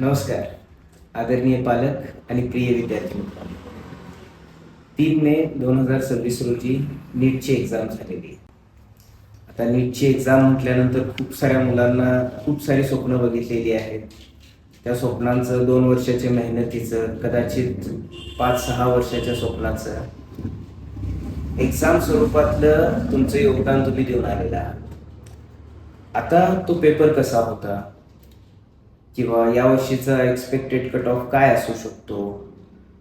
नमस्कार आदरणीय पालक आणि प्रिय विद्यार्थी मित्रांनो. 3 मे 2026 रोजी नीटची एक्झाम झालेली आहे. आता नीटची एक्झाम म्हटल्यानंतर खूप साऱ्या मुलांना खूप सारी स्वप्न बघितलेली आहेत. त्या स्वप्नांचं 2 वर्षाच्या मेहनतीचं, कदाचित 5-6 वर्षाच्या स्वप्नाचं एक्झाम स्वरूपातलं तुमचं योगदान तुम्ही देऊन आलेलं आहात. आता तो पेपर कसा होता किंवा यावर्षीचा एक्सपेक्टेड कट ऑफ काय असू शकतो,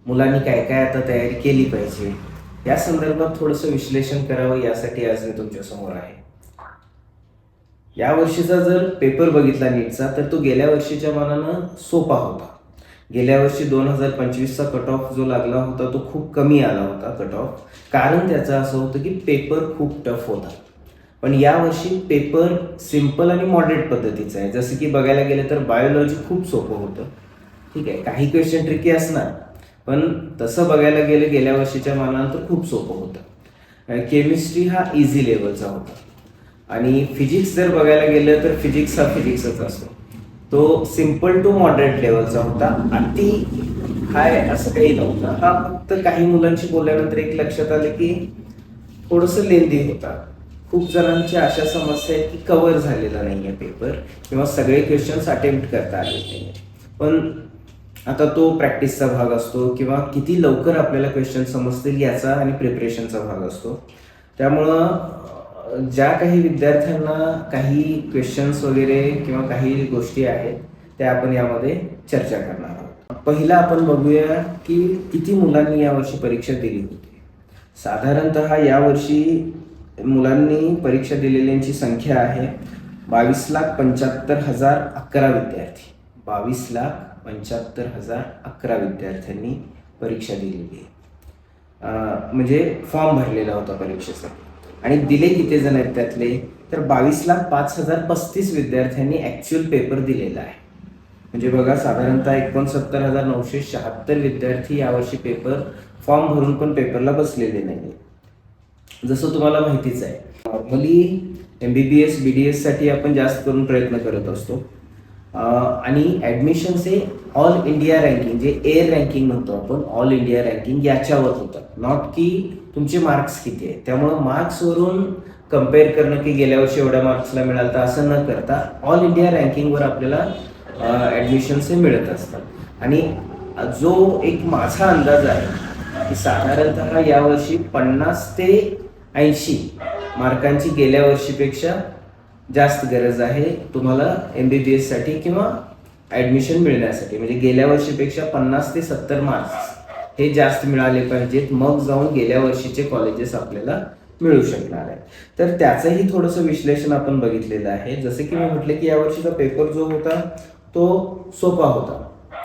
मुलांनी काय काय आता तयारी केली पाहिजे, या संदर्भात थोडंसं विश्लेषण करावं यासाठी आज मी तुमच्यासमोर आहे. यावर्षीचा जर पेपर बघितला नीटचा तर तो गेल्या वर्षीच्या मानानं सोपा होता. गेल्या वर्षी 2025चा कट ऑफ जो लागला होता तो खूप कमी आला होता कट ऑफ. कारण त्याचं असं होतं की पेपर खूप टफ होता. पण यावर्षी पेपर सिम्पल आणि मॉडरेट पद्धतीचा आहे. जसं की बघायला गेलं तर बायोलॉजी खूप सोपं होतं. ठीक आहे, काही क्वेश्चन ट्रिकी असणार, पण तसं बघायला गेलं गेल्या वर्षीच्या मानानं तर खूप सोपं होतं. केमिस्ट्री हा इझी लेवलचा होता आणि फिजिक्स जर बघायला गेलं तर फिजिक्स हा फिजिक्सच असतो. तो सिम्पल टू मॉडरेट लेवलचा होता. अति हाय असं काही नव्हतं. हा फक्त काही मुलांशी बोलल्यानंतर एक लक्षात आलं की थोडंसं लेंदी होता. खूप जणांच्या अशा समस्या आहेत की कव्हर झालेला नाही आहे पेपर किंवा सगळे क्वेश्चन्स अटेम्प्ट करता आले नाही. पण आता तो प्रॅक्टिसचा भाग असतो किंवा किती लवकर आपल्याला क्वेश्चन समजतील याचा आणि प्रिपरेशनचा भाग असतो. त्यामुळं ज्या काही विद्यार्थ्यांना काही क्वेश्चन्स वगैरे किंवा काही गोष्टी आहेत त्या आपण यामध्ये चर्चा करणार आहोत. पहिला आपण बघूया की किती मुलांनी यावर्षी परीक्षा दिली होती. साधारणतः यावर्षी मुलांनी परीक्षा दिलेल्यांची संख्या आहे 22,75,011 विद्यार्थी. 22,75,011 विद्यार्थ्यांनी परीक्षा दिलेली आहे. म्हणजे फॉर्म भरलेला होता परीक्षेसाठी. आणि दिले किती जण आहेत त्यातले तर 22,05,035 विद्यार्थ्यांनी ॲक्च्युअल पेपर दिलेला आहे. म्हणजे बघा, साधारणतः 69,976 विद्यार्थी यावर्षी पेपर फॉर्म भरून पण पेपरला बसलेले नाही. जसं तुम्हाला माहितीच आहे, नॉर्मली MBBS BDS साठी आपण जास्त करून प्रयत्न करत असतो. आणि ॲडमिशन्स हे ऑल इंडिया रँकिंग, जे एअर रँकिंग म्हणतो आपण, ऑल इंडिया रँकिंग याच्यावर होतं. नॉट की तुमचे मार्क्स किती आहेत. त्यामुळं मार्क्सवरून कम्पेअर करणं की गेल्या वर्षी एवढ्या मार्क्सला मिळालं तर असं न करता ऑल इंडिया रँकिंगवर आपल्याला ॲडमिशन्स हे मिळत असतात. आणि जो एक माझा अंदाज आहे की साधारणतः यावर्षी 50 ते 80 मार्कांची गेल्या वर्षीपेक्षा जास्त गरज आहे तुम्हाला MBBS साठी किंवा ॲडमिशन मिळण्यासाठी. म्हणजे गेल्या वर्षीपेक्षा 50 ते 70 मार्क्स हे जास्त मिळाले पाहिजेत, मग जाऊन गेल्या वर्षीचे कॉलेजेस आपल्याला मिळू शकणार आहे. तर त्याचंही थोडंसं विश्लेषण आपण बघितलेलं आहे. जसं की मी म्हटलं की यावर्षीचा पेपर जो होता तो सोपा होता.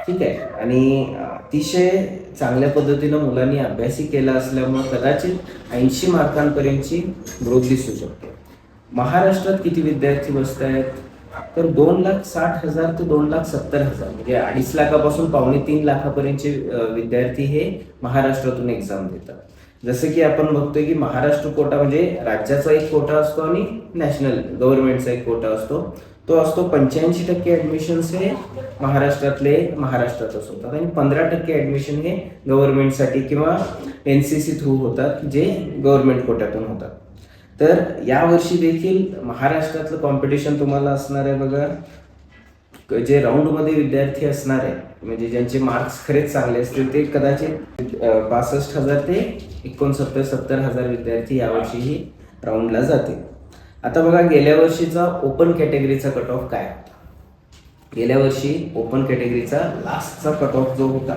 ठीक आहे, आणि अतिशय चांगल्या पद्धतीनं मुलांनी अभ्यासही केला असल्यामुळं कदाचित 80 मार्कांपर्यंतची ग्रोथ दिसू शकते. महाराष्ट्रात किती विद्यार्थी बसत आहेत तर 2,60,000 ते 2,70,000, म्हणजे 2.5 लाखापासून 2.25 लाखापर्यंतचे विद्यार्थी हे महाराष्ट्रातून एक्झाम देतात. जसं की आपण बघतोय की महाराष्ट्र कोटा म्हणजे राज्याचा एक कोटा असतो आणि नॅशनल गव्हर्नमेंटचा एक कोटा असतो. तो असतो 85% ॲडमिशन्स हे महाराष्ट्रातच होतात आणि 15% ॲडमिशन हे गव्हर्नमेंटसाठी किंवा NCC थ्रू होतात, जे गव्हर्नमेंट कोट्यातून होतात. तर यावर्षी देखील महाराष्ट्रातलं कॉम्पिटिशन तुम्हाला असणार आहे. बघा, जे राऊंडमध्ये विद्यार्थी असणार आहे म्हणजे ज्यांचे मार्क्स खरेच चांगले असतील ते कदाचित 65,000 ते 69,000-70,000 विद्यार्थी यावर्षीही राऊंडला जातील. आता बघा, गेल्या वर्षीचा ओपन कॅटेगरीचा कट ऑफ काय होता. गेल्या वर्षी ओपन कॅटेगरीचा लास्टचा कट ऑफ जो होता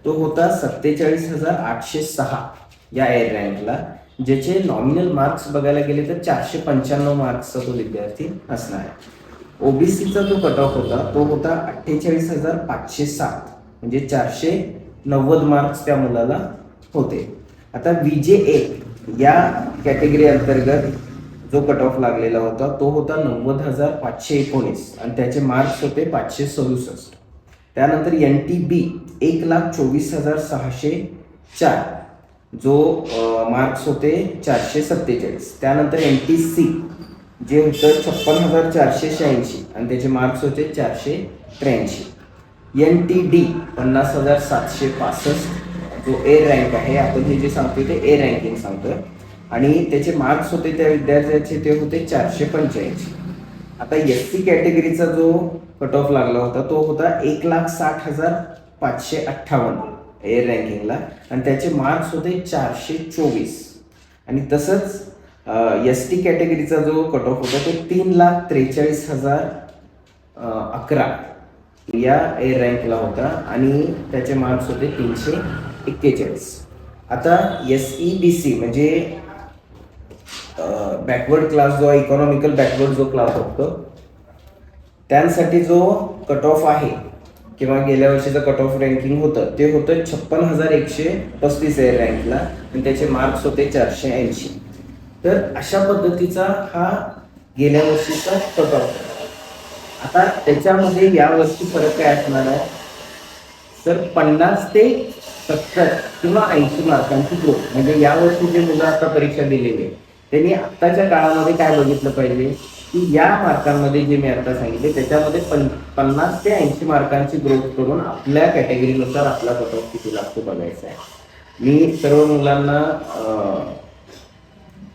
तो होता 47,806 या एअर रँकला, ज्याचे नॉमिनल मार्क्स बघायला गेले तर 495 मार्क्सचा तो विद्यार्थी असणार आहे. OBCचा जो कट ऑफ होता तो होता 48,507, म्हणजे 490 मार्क्स त्या मुलाला होते. आता VJ1 या कॅटेगरी अंतर्गत जो कट ऑफ लागलेला होता तो होता 90,519 आणि त्याचे मार्क्स होते 567. त्यानंतर NTB 1,24,604, जो मार्क्स होते 447. त्यानंतर NTC जे होतं 56,486 आणि त्याचे मार्क्स होते 483. NTD 50,765 जो ए रँक आहे, आपण हे जे सांगतोय ते ए रँकिंग सांगतोय, आणि त्याचे मार्क्स होते त्या विद्यार्थ्याचे ते होते 485. आता SC कॅटेगरीचा जो कट ऑफ लागला होता तो होता 1,60,558 ए रँकिंगला, आणि त्याचे मार्क्स होते 424. आणि तसंच ST कॅटेगरीचा जो कट ऑफ होता तो 3,43,011 या ए रँकला होता, आणि त्याचे मार्क्स होते 341. आता SEBC म्हणजे बॅकवर्ड क्लास जो इकॉनॉमिकल बॅकवर्ड जो क्लास असतो त्यांसाठी जो कट ऑफ आहे किंवा गेल्या वर्षीचं कट ऑफ रँकिंग होतं ते होतं 56,135 ए रँकला, आणि त्याचे मार्क्स होते 480. तर अशा पद्धतीचा हा गेल्या वर्षीचा कट ऑफ. आता त्याच्यामध्ये या वर्षी फरक काय असणार आहे, तर 50 ते 70 किंवा 80 मार्कांची ग्रोथ. म्हणजे या वर्षी जे मुलं आता परीक्षा दिलेली आहे त्यांनी आत्ताच्या काळामध्ये काय बघितलं पाहिजे की या मार्कांमध्ये जे मी आता सांगितले त्याच्यामध्ये 50 ते 80 मार्कांची ग्रोथ करून आपल्या कॅटेगरीनुसार आपला कट ऑफ किती लागतो बघायचा आहे. मी सर्व मुलांना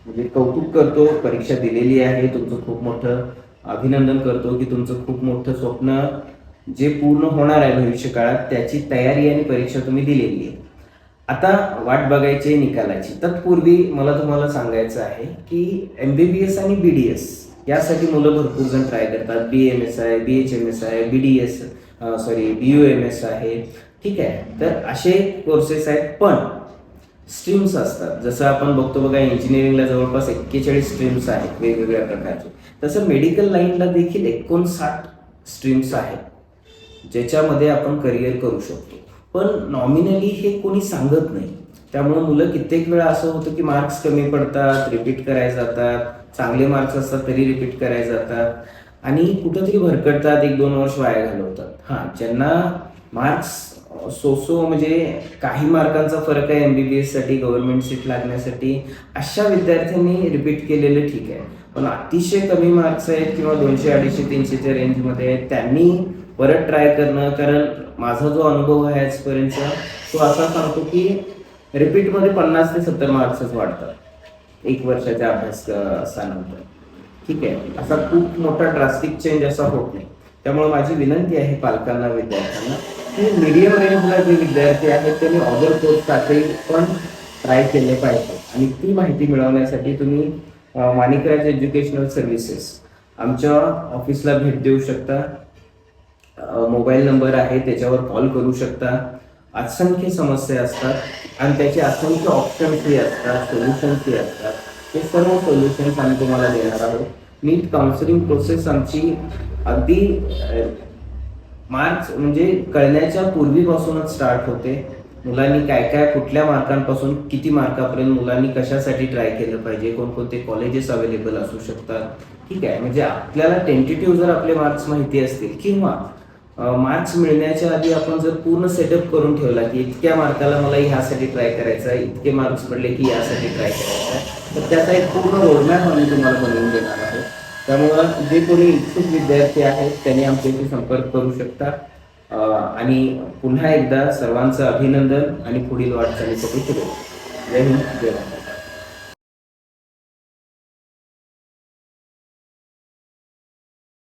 म्हणजे कौतुक करतो, परीक्षा दिलेली आहे, तुमचं खूप मोठं अभिनंदन करतो की तुमचं खूप मोठं स्वप्न जे पूर्ण होणार आहे भविष्य काळात त्याची तयारी आणि परीक्षा तुम्ही दिलेली आहे. आता वाट बघायची निकालाची. तत्पूर्वी मला तुम्हाला सांगायचं आहे की MBBS आणि BDS यासाठी मुलं भरपूर जण ट्राय करतात. BMSI, BHMSI, BUMS आहे, ठीक आहे. तर असे कोर्सेस आहेत, पण स्ट्रीम्स असतात. जसं आपण बघतो बघा, इंजिनिअरिंगला जवळपास 41 स्ट्रीम्स आहेत वेगवेगळ्या प्रकारचे. तसं मेडिकल लाईनला देखील 59 स्ट्रीम्स आहेत ज्याच्यामध्ये आपण करिअर करू शकतो. पण नॉमिनली हे कोणी सांगत नाही. त्यामुळे मुलं कित्येक वेळा असं होतं की मार्क्स कमी पडतात, रिपीट करायला जातात, चांगले मार्क्स असतात तरी रिपीट करायला जातात आणि कुठंतरी भरकटतात, 1-2 वर्ष वाया घालवतात. हां, ज्यांना मार्क्स म्हणजे काही मार्कांचा फरक आहे MBBS साठी, गव्हर्नमेंट सीट लागण्यासाठी, अशा विद्यार्थ्यांनी रिपीट केलेलं ठीक आहे. पण अतिशय कमी मार्क्स आहेत किंवा 200, 250, 300च्या रेंजमध्ये आहेत त्यांनी परत ट्राय करणं. कारण माझा जो अनुभव आहे आजपर्यंतचा तो असा सांगतो की रिपीटमध्ये 50 ते 70 मार्क्सच वाढतात 1 वर्षाच्या अभ्यासानंतर, ठीक आहे. असा खूप मोठा ड्रास्टिक चेंज असा होत नाही. त्यामुळे माझी विनंती आहे पालकांना, विद्यार्थ्यांना की मीडियम रेंजला जे विद्यार्थी आहेत त्यांनी अदर कोर्ससाठी पण ट्राय केले पाहिजे. आणि ती माहिती मिळवण्यासाठी तुम्ही माणिकराज एज्युकेशनल सर्व्हिसेस आमच्या ऑफिसला भेट देऊ शकता. मोबाईल नंबर आहे त्याच्यावर कॉल करू शकता. असंख्य समस्या असतात आणि त्याचे असंख्य ऑप्शन्सही असतात, सोल्युशन्सही असतात. हे सर्व सोल्युशन्स आम्ही तुम्हाला देणार आहोत. नीट काउन्सिलिंग प्रोसेस आमची अगदी मार्च म्हणजे कळण्याच्या पूर्वीपासूनच स्टार्ट होते. मुलांनी काय काय कुठल्या मार्कांपासून किती मार्कापर्यंत मुलांनी कशासाठी ट्राय केलं पाहिजे, कोणकोणते कॉलेजेस अवेलेबल असू शकतात, ठीक आहे. म्हणजे आपल्याला टेंटेटिव्ह जर आपले मार्क्स माहिती असतील किंवा मार्क्स मिळण्याच्या आधी आपण जर पूर्ण सेटअप करून ठेवला की इतक्या मार्काला मला ह्यासाठी ट्राय करायचा आहे, इतके मार्क्स पडले की यासाठी ट्राय करायचा आहे, तर त्याचा एक पूर्ण रोडमॅप आम्ही तुम्हाला बनवून देणार आहोत. त्यामुळं जे कोणी इच्छुक विद्यार्थी आहेत त्यांनी आमच्याशी संपर्क करू शकता. आणि पुन्हा एकदा सर्वांचं अभिनंदन आणि पुढील वाटचालीसाठी शुभेच्छा. जय हिंद, जय भारत.